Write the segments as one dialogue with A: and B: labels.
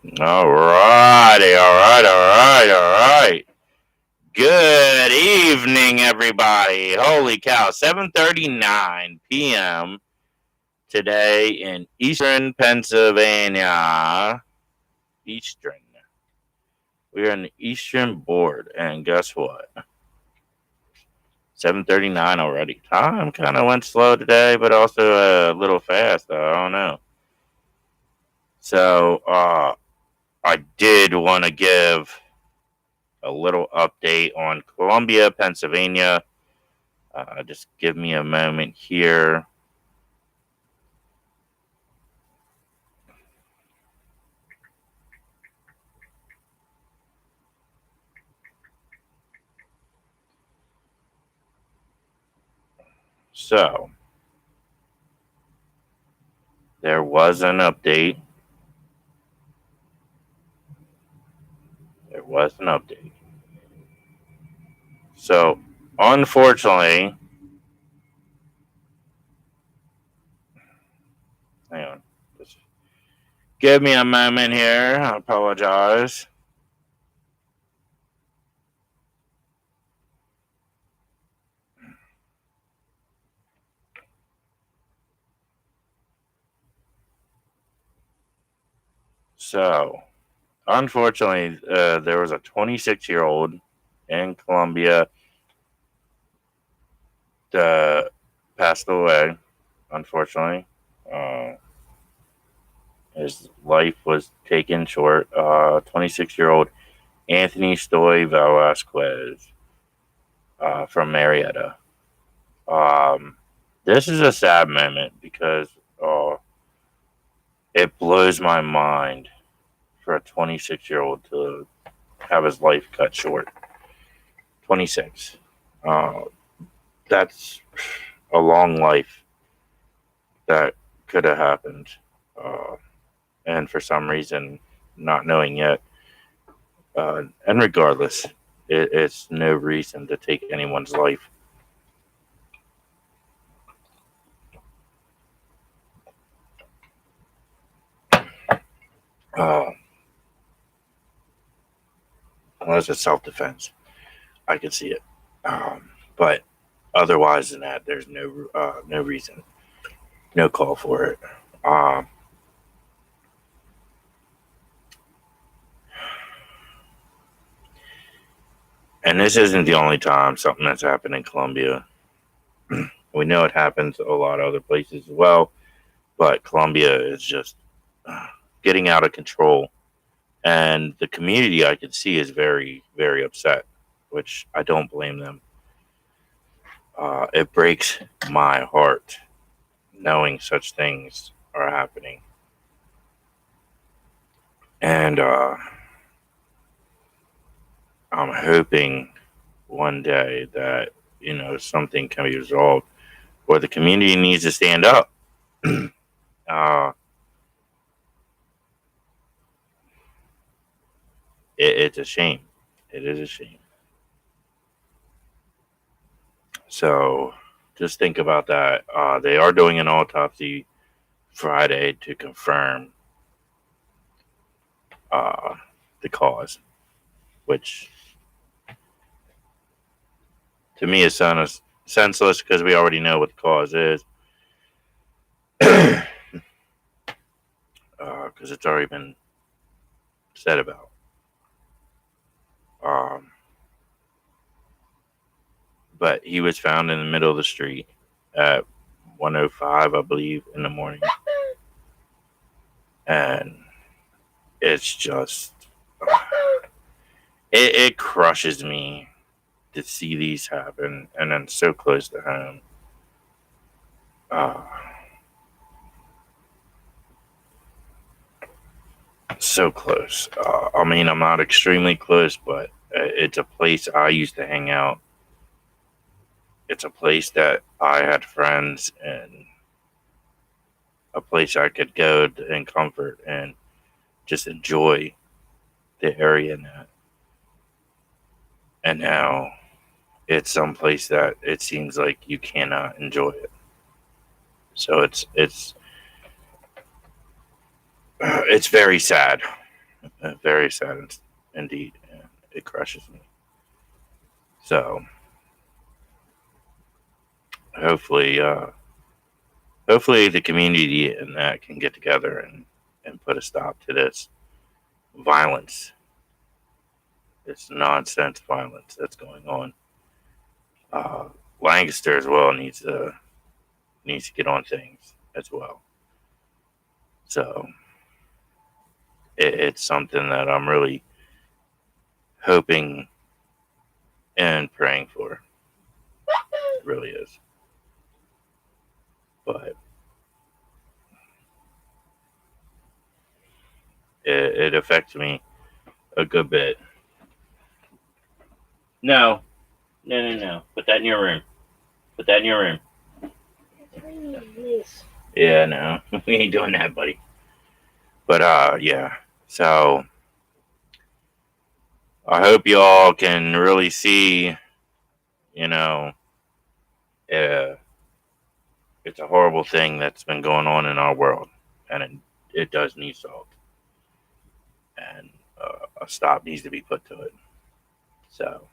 A: All right. Good evening, everybody. Holy cow, 7:39 p.m. today in Eastern Pennsylvania. Eastern. We're in the Eastern board, and guess what? 7:39 already. Time kind of went slow today, but also a little fast. I don't know. So, I did want to give a little update on Columbia, Pennsylvania. Just give me a moment here. So, there was an update. There was an update. So, unfortunately, hang on. Just give me a moment here. I apologize. So, unfortunately, there was a 26-year-old in Columbia that passed away, unfortunately. Uh, his life was taken short. 26-year-old Anthony Stoy Velasquez from Marietta. Um, this is a sad moment because uh, it blows my mind for a 26-year-old to have his life cut short. 26. Uh, that's a long life that could have happened. Uh, and for some reason, not knowing yet. And regardless, it's no reason to take anyone's life. Uh, unless it's self defense. I could see it. But otherwise than that, there's no reason, no call for it. Um, and this isn't the only time something that's happened in Columbia. We know it happens a lot of other places as well, but Columbia is just getting out of control. And the community I can see is very, very upset, which I don't blame them. It breaks my heart knowing such things are happening. And I'm hoping one day that, something can be resolved or the community needs to stand up. uh, it's a shame. It is a shame. So just think about that. They are doing an autopsy Friday to confirm uh, the cause, which to me is senseless because we already know what the cause is. Because it's already been said about. Um, but he was found in the middle of the street at 1:05, I believe, in the morning, and it's just it crushes me to see these happen, and then so close to home. Uh, so close. I mean, I'm not extremely close, but it's a place I used to hang out. It's a place that I had friends and a place I could go in comfort and just enjoy the area now. And now it's someplace that it seems like you cannot enjoy it. So it's very sad. Very sad indeed, and it crushes me. So hopefully, hopefully the community and that can get together and put a stop to this violence, this nonsense violence that's going on. Uh, Lancaster as well needs to get on things as well. So it's something that I'm really hoping and praying for. It really is. But it affects me a good bit. No, no. Put that in your room. Put that in your room. Yeah, no. We ain't doing that, buddy. But yeah. So I hope y'all can really see, you know, uh, it's a horrible thing that's been going on in our world, and it does need solved, and a stop needs to be put to it. So,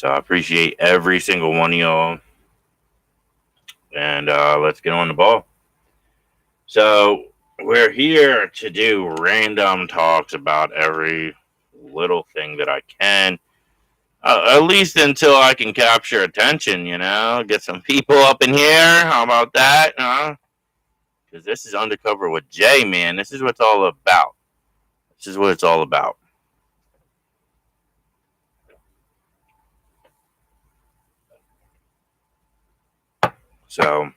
A: I appreciate every single one of y'all, and let's get on the ball. So we're here to do random talks about every little thing that I can. At least until I can capture attention, get some people up in here. How about that? Because this is Undercover with Jay, man. This is what it's all about. This is what it's all about. So,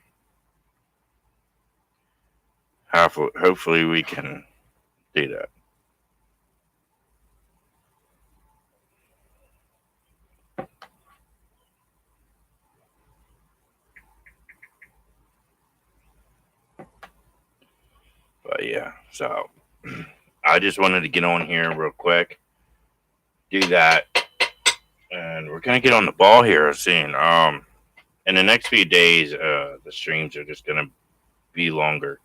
A: hopefully, we can do that. But yeah, so I just wanted to get on here real quick, do that, and we're gonna get on the ball here soon. In the next few days, the streams are just gonna be longer,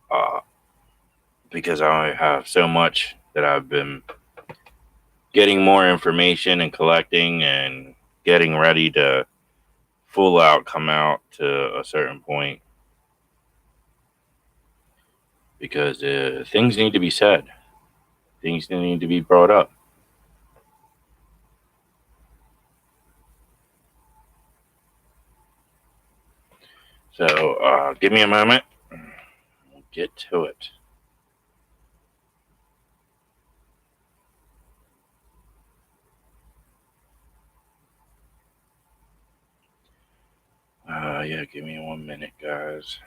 A: uh, because I have so much that I've been getting more information and collecting and getting ready to full out come out to a certain point, because things need to be said, things need to be brought up. So give me a moment. We'll get to it. Yeah, give me 1 minute, guys.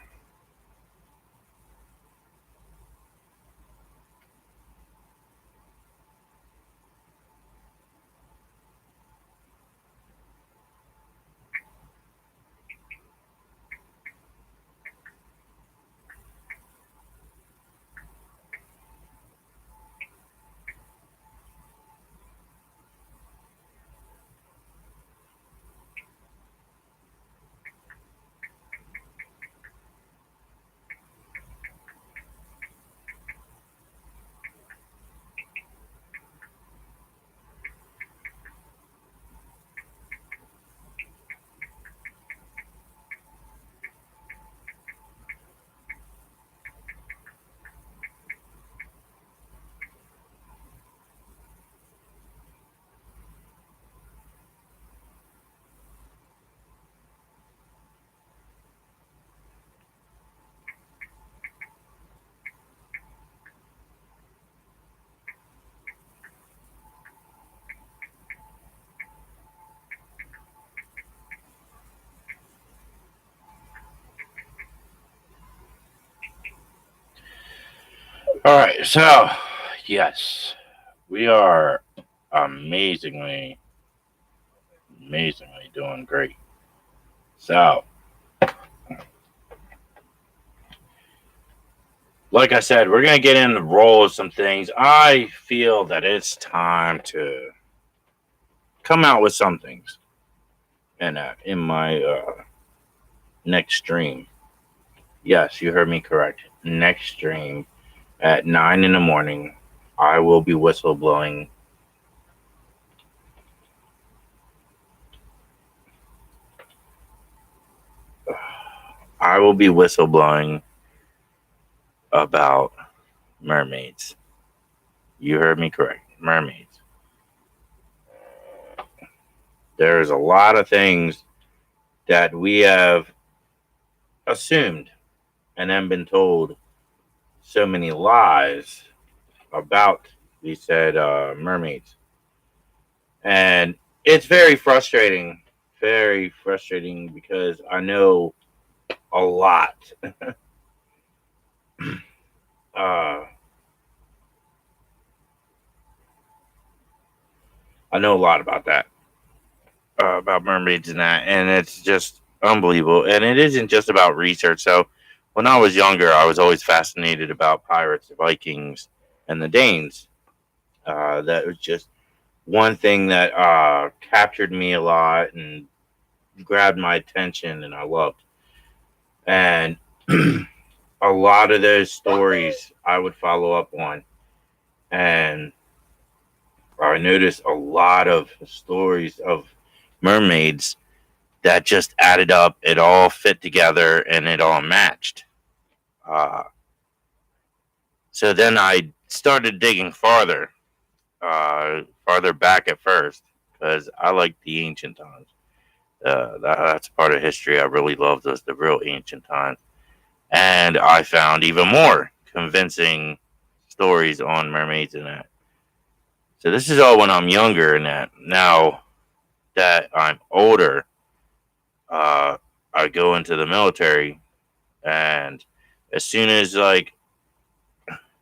A: All right, so yes, we are amazingly, amazingly doing great. So, like I said, we're gonna get in the roll of some things. I feel that it's time to come out with some things, and in my next stream. Yes, you heard me correct. Next stream at 9 in the morning, I will be whistleblowing. I will be whistleblowing about mermaids. You heard me correct. Mermaids. There's a lot of things that we have assumed and then been told so many lies about these said mermaids. And it's very frustrating because I know a lot. Uh, I know a lot about that, about mermaids and that, and it's just unbelievable. And it isn't just about research. So, when I was younger, I was always fascinated about pirates, the Vikings, and the Danes. That was just one thing that captured me a lot and grabbed my attention, and I loved. And a lot of those stories I would follow up on, and I noticed a lot of stories of mermaids that just added up. It all fit together and it all matched. Uh, so then I started digging farther back at first, because I like the ancient times. That's part of history I really loved, was the real ancient times. And I found even more convincing stories on mermaids and that. So this is all when I'm younger, and that now that I'm older, uh, I go into the military, and as soon as like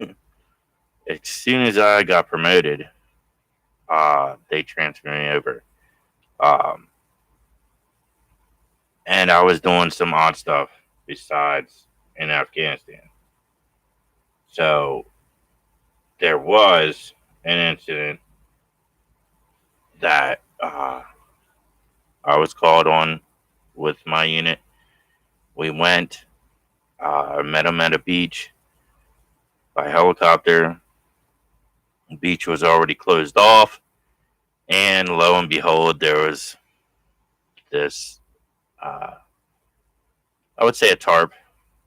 A: as soon as I got promoted, they transferred me over, um, and I was doing some odd stuff besides in Afghanistan. So there was an incident that I was called on with my unit. We went, met them at a beach by helicopter. The beach was already closed off, and lo and behold, there was this, uh, I would say, a tarp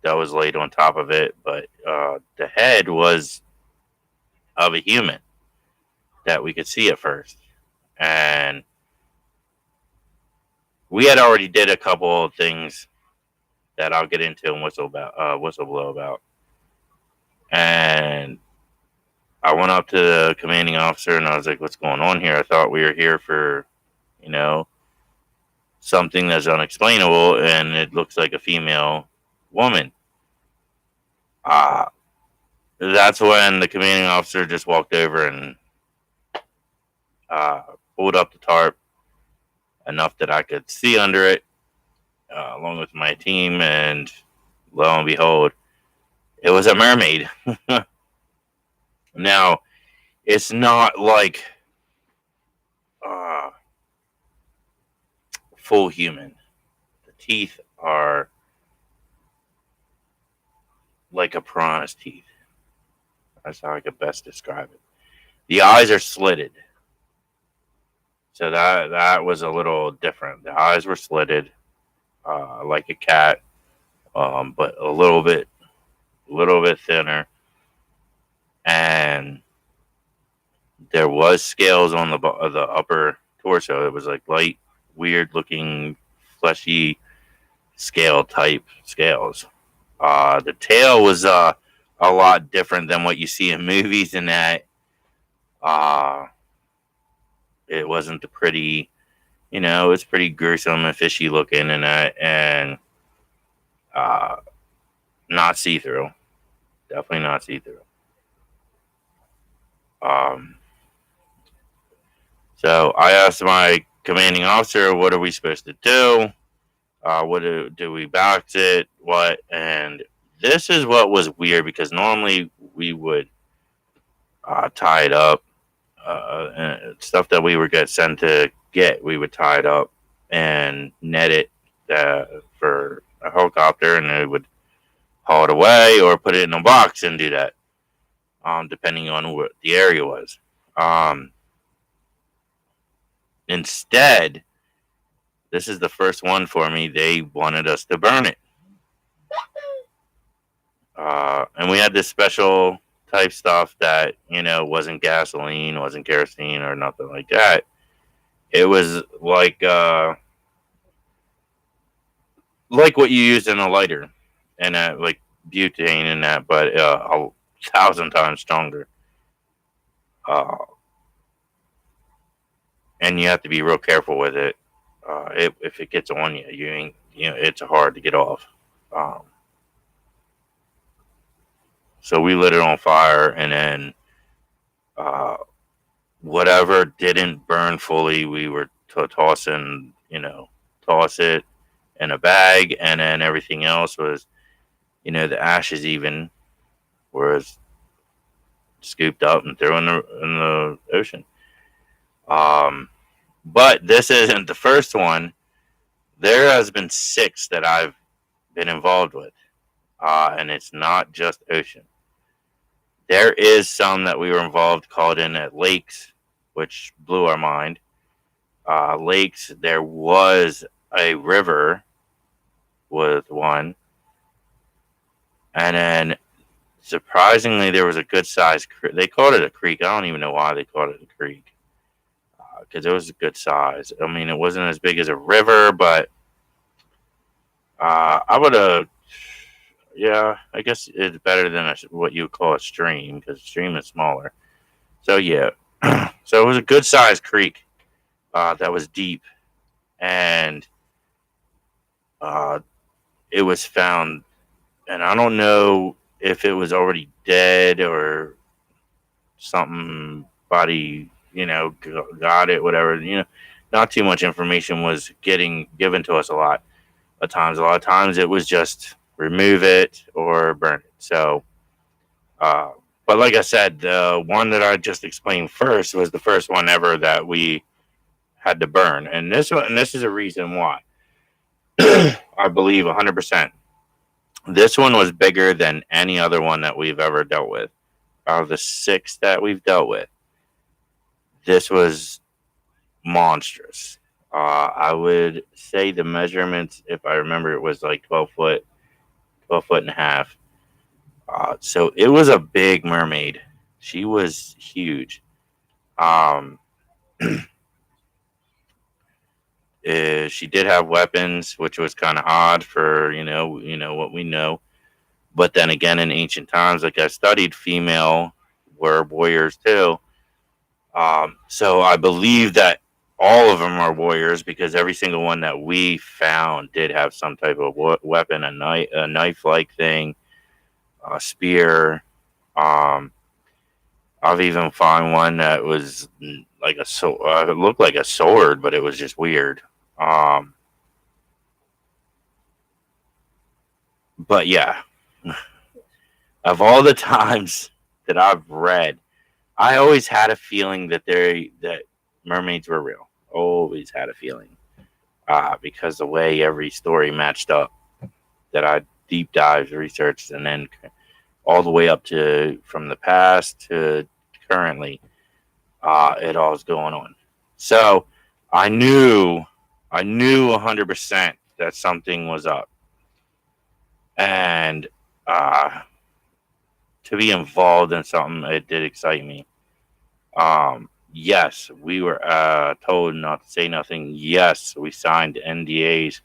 A: that was laid on top of it, but the head was of a human that we could see at first. And we had already did a couple of things that I'll get into and whistleblow about. And I went up to the commanding officer and I was like, "What's going on here? I thought we were here for, you know, something that's unexplainable, and it looks like a female woman." Uh, that's when the commanding officer just walked over and uh, pulled up the tarp enough that I could see under it, along with my team, and lo and behold, it was a mermaid. Now, it's not like uh, full human. The teeth are like a piranha's teeth. That's how I could best describe it. The eyes are slitted, so that was a little different. The eyes were slitted, like a cat, but a little bit thinner, and there was scales on the upper torso. It was like light, weird looking, fleshy scale type scales. The tail was a lot different than what you see in movies. In that, uh, it wasn't the pretty, it was pretty gruesome and fishy looking, and that, and uh, not see through. Definitely not see through. Um, so I asked my commanding officer, "What are we supposed to do? What do we box it? What?" And this is what was weird, because normally we would tie it up, and stuff that we would get sent to get. We would tie it up and net it for a helicopter, and it would haul it away or put it in a box and do that, depending on what the area was. Um, Instead, this is the first one for me. They wanted us to burn it. And we had this special type stuff that, wasn't gasoline, wasn't kerosene or nothing like that. It was like what you use in a lighter, and like butane and that, but a thousand times stronger. Uh, and you have to be real careful with it. If it gets on you, you ain't, it's hard to get off. Um, so we lit it on fire, and then uh, whatever didn't burn fully, we were toss it in a bag, and then everything else was, the ashes even was scooped up and thrown in the ocean. But this isn't the first one. There has been 6 that I've been involved with, and it's not just ocean. There is some that we were involved called in at lakes, which blew our mind. Lakes, there was a river with one, and then surprisingly, there was a good sized. They called it a creek. I don't even know why they called it a creek, because it was a good size. I mean, it wasn't as big as a river, but I would have. Yeah, I guess it's better than what you would call a stream, because a stream is smaller. So yeah, so it was a good sized creek that was deep, and uh, it was found. And I don't know if it was already dead or something. Body, got it, whatever. Not too much information was getting given to us a lot of times. A lot of times it was just remove it or burn it. So, uh, but like I said, the one that I just explained first was the first one ever that we had to burn, and this is a reason why. I believe 100%. This one was bigger than any other one that we've ever dealt with. Out of the 6 that we've dealt with, this was monstrous. I would say the measurements, if I remember, it was like 12 foot and a half. So it was a big mermaid. She was huge. Um, she did have weapons, which was kind of odd for what we know. But then again, in ancient times, like I studied, female were warriors too. So I believe that all of them are warriors, because every single one that we found did have some type of weapon, a knife-like thing, a spear. Um, I've even found one that was like it looked like a sword, but it was just weird. Um, but yeah, of all the times that I've read, I always had a feeling that mermaids were real. Always had a feeling, because the way every story matched up that I deep dives researched, and then all the way up to from the past to currently, it all is going on. So I knew 100% that something was up, and uh, to be involved in something, it did excite me. Yes, we were told not to say nothing. Yes, we signed NDAs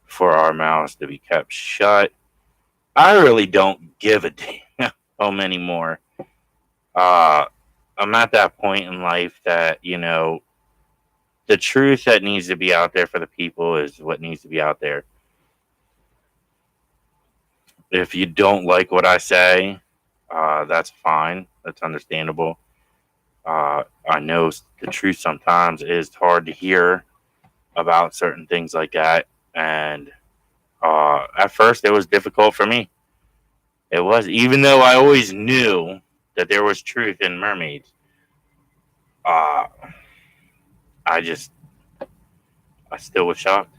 A: for our mouths to be kept shut. I really don't give a damn anymore. Uh, I'm at that point in life that, the truth that needs to be out there for the people is what needs to be out there. If you don't like what I say, that's fine. That's understandable. I know the truth sometimes is hard to hear about certain things like that. And at first, it was difficult for me. It was, even though I always knew that there was truth in mermaids. Uh, I just, I still was shocked,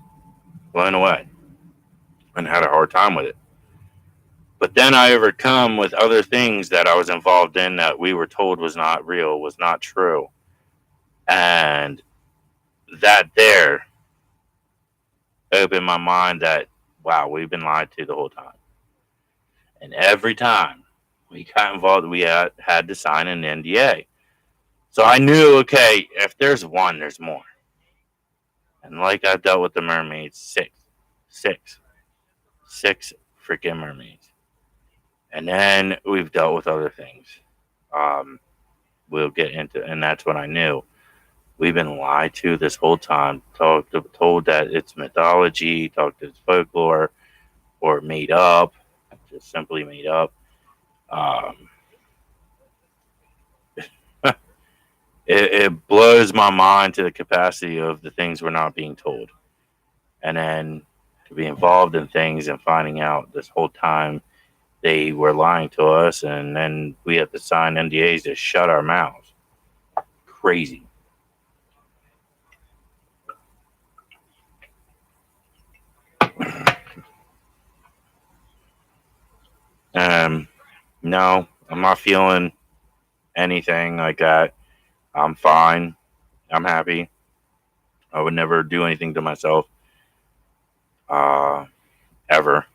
A: blown away, and had a hard time with it. But then I overcome with other things that I was involved in that we were told was not real, was not true. And that there opened my mind that, wow, we've been lied to the whole time. And every time we got involved, we had to sign an NDA. So I knew, okay, if there's one, there's more. And like I've dealt with the mermaids, six, six freaking mermaids. And then we've dealt with other things. Um, we'll get into, and that's what I knew. We've been lied to this whole time, told that it's mythology, talked it's folklore, or made up, just simply made up. Um, it blows my mind to the capacity of the things we're not being told. And then to be involved in things and finding out this whole time they were lying to us, and then we have to sign NDAs to shut our mouths. Crazy. Um, no, I'm not feeling anything like that. I'm fine. I'm happy. I would never do anything to myself, uh, ever.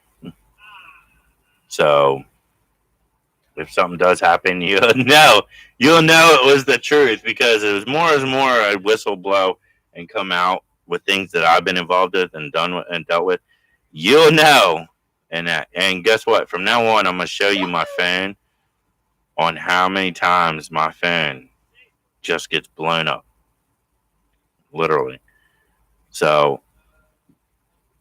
A: So if something does happen, you'll know it was the truth, because it was more and more I whistle blow and come out with things that I've been involved with and done with and dealt with. You'll know. And guess what? From now on, I'm gonna show you my phone on how many times my phone just gets blown up, literally. So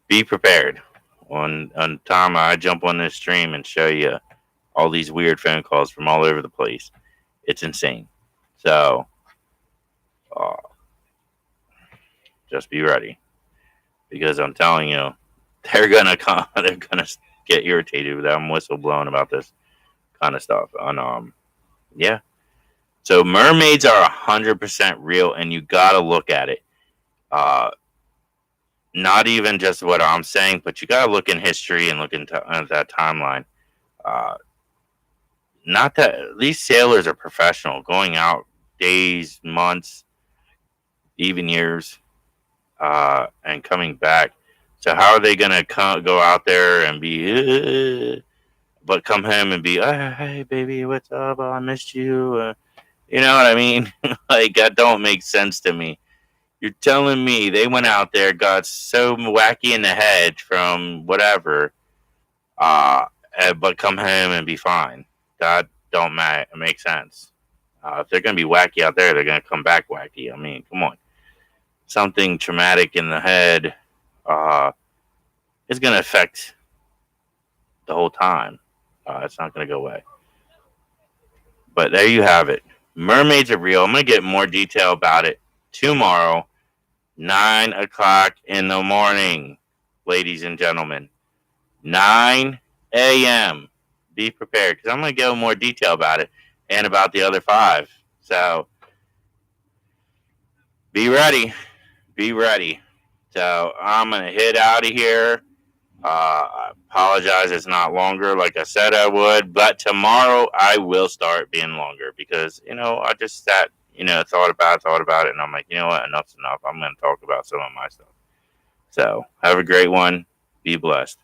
A: be prepared. On time I jump on this stream and show you all these weird phone calls from all over the place. It's insane. So uh, just be ready, because I'm telling you, they're gonna come. They're gonna get irritated with them whistleblowing about this kind of stuff. And yeah. So mermaids are 100% real, and you gotta look at it. Uh, Not even just what I'm saying, but you gotta look in history and look into that timeline. Uh, Not that these sailors are professional, going out days, months, even years, and coming back. So how are they gonna go out there and be, but come home and be, oh, hey baby, what's up? Oh, I missed you. You know what I mean? Like, that don't make sense to me. You're telling me they went out there, got so wacky in the head from whatever, uh, but come home and be fine. That don't make sense. If they're gonna be wacky out there, they're gonna come back wacky. I mean, come on. Something traumatic in the head uh, is gonna affect the whole time. It's not gonna go away. But there you have it. Mermaids are real. I'm gonna get more detail about it tomorrow, 9 o'clock in the morning, ladies and gentlemen. 9 a.m. Be prepared, because I'm going to go more detail about it and about the other five. So be ready. Be ready. So I'm going to head out of here. I apologize it's not longer like I said I would, but tomorrow I will start being longer, because, I just sat, thought about it, and I'm like, you know what, enough's enough. I'm going to talk about some of my stuff. So have a great one. Be blessed.